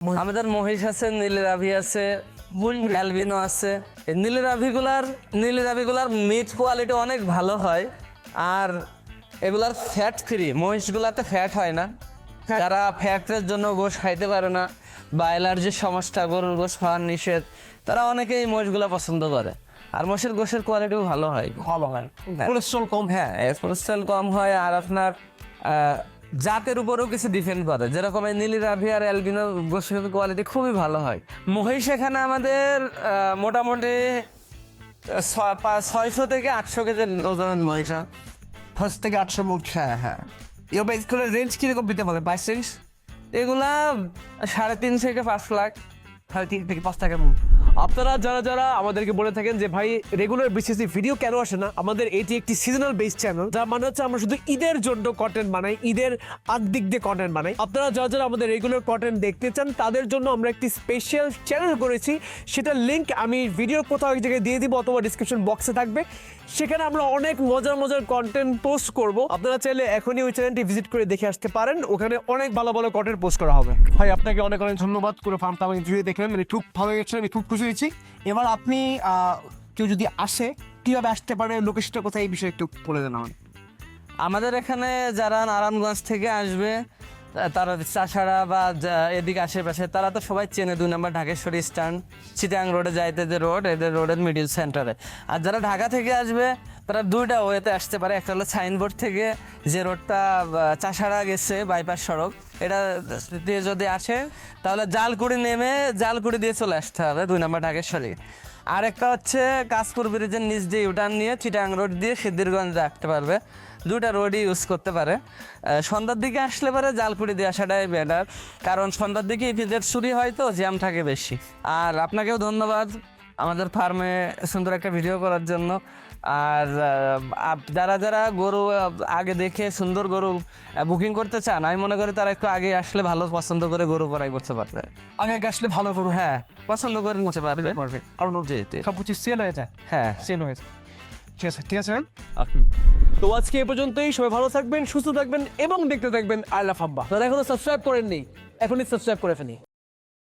আমাদের মহিষ আছে, নীলের আভি আছে, অ্যালবিনো আছে। এই নীলের আভিগুলার মিট কোয়ালিটি অনেক ভালো হয়, আর এগুলার ফ্যাট ফ্রি। মহিষগুলাতে ফ্যাট হয় না, যারা ফ্যাটের জন্য গোশ খাইতে পারে না বা অ্যালার্জির সমস্যা, গরুর গোশ খাওয়ার নিষেধ, তারা অনেকেই মহিষগুলা পছন্দ করে। আর মোষের গোশের কোয়ালিটিও ভালো হয়, কোলেস্ট্রল কম। হ্যাঁ, কোলেস্ট্রল কম হয়। আর আপনার জাতের উপরেও কিছু ডিপেন্ড করে, যেরকম এই নীলি রাভি আর অ্যালবিনো গোশের কোয়ালিটি খুবই ভালো হয়। মহিষ এখানে আমাদের মোটামুটি 600 থেকে 800 কেজি ওজনের মহিষ। 5 থেকে 800 মুখ। হ্যাঁ। এবার স্কুলের রেঞ্জ কিরকম দিতে পারে? প্রাইস রেঞ্জ এগুলা 3.5 থেকে 5 লাখ। 3.5 থেকে 5 টাকার মুখ। আপনারা যারা আমাদেরকে বলে থাকেন যে ভাই রেগুলার বেসিসে ভিডিও কেন আসে না, আমাদের এটি একটি সিজনাল বেস চ্যানেল, যার মানে হচ্ছে আমরা শুধু ঈদের জন্য কন্টেন্ট বানাই, ঈদের আগ দিক দিয়ে কন্টেন্ট বানাই। আপনারা যারা আমাদের রেগুলার কন্টেন্ট দেখতে চান তাদের জন্য আমরা একটি স্পেশাল চ্যানেল করেছি, সেটার লিঙ্ক আমি ভিডিওর কোথাও এক জায়গায় দিয়ে দিব অথবা ডিসক্রিপশন বক্সে থাকবে। সেখানে আমরা অনেক মজার কন্টেন্ট পোস্ট করব। আপনারা চাইলে এখনই ওই চ্যানেলটি ভিজিট করে দেখে আসতে পারেন, ওখানে অনেক ভালো কন্টেন্ট পোস্ট করা হবে। ভাই আপনাকে অনেক ধন্যবাদ করে ফার্মটা আমাকে ভিডিও দেখলেন, মানে খুব ভালো লেগেছে, আমি খুব খুশি হয়েছি। এবার আপনি কেউ যদি আসে কীভাবে আসতে পারে, লোকেশনটা কোথায়, এই বিষয়ে একটু বলে দেন আমার। আমাদের এখানে যারা নারায়ণগঞ্জ থেকে আসবে, তারা চাষাড়া বা এদিকে আশেপাশে, তারা তো সবাই চেনে 2 নম্বর ঢাকেশ্বরী স্ট্যান্ড, চিটাং রোডে যাইতে যে রোড, এদের রোডের মিডিল সেন্টারে। আর যারা ঢাকা থেকে আসবে তারা 2টা ওয়েতে আসতে পারে। একটা হলো সাইনবোর্ড থেকে যে রোডটা চাষাড়া গেছে, বাইপাস সড়ক, এটা দিয়ে যদি আসে তাহলে জালকুড়ি নেমে জালকুড়ি দিয়ে চলে আসতে হবে 2 নম্বর ঢাকেশ্বরী। আর একটা হচ্ছে কাশপুর ব্রিজের নিচ দিয়ে ইউটার্ন নিয়ে চিটাং রোড দিয়ে সিদ্ধিরগঞ্জ আসতে পারবে। 2টা রোডই ইউজ করতে পারে। সন্ধ্যার দিকে আসলে পারে জালকুড়ি দিয়ে আসাটাই বেটার, কারণ সন্ধ্যার দিকে ইপিজেড চুরি হয় তো, জ্যাম থাকে বেশি। আর আপনাকেও ধন্যবাদ আমাদের ফার্মে সুন্দর একটা ভিডিও করার জন্য। আর যারা গরু আগে দেখে সুন্দর গরু বুকিং করতে চান, আমি মনে করি তারা একটু আগে আসলে ভালো পছন্দ করে গরু করাই করতে পারবে। আগে আসলে ভালো করুন। হ্যাঁ, পছন্দ করে নিতে পারবে। কারণ সব কিছু সেল হয়ে যায়। হ্যাঁ, সেল হয়েছে। ঠিক আছে তো আজকে এ পর্যন্তই। সবাই ভালো থাকবেন, সুস্থ থাকবেন এবং দেখতে থাকবেন আই লাভ আব্বা। যারা এখনো সাবস্ক্রাইব করেননি, এখনই সাবস্ক্রাইব করে ফেলি।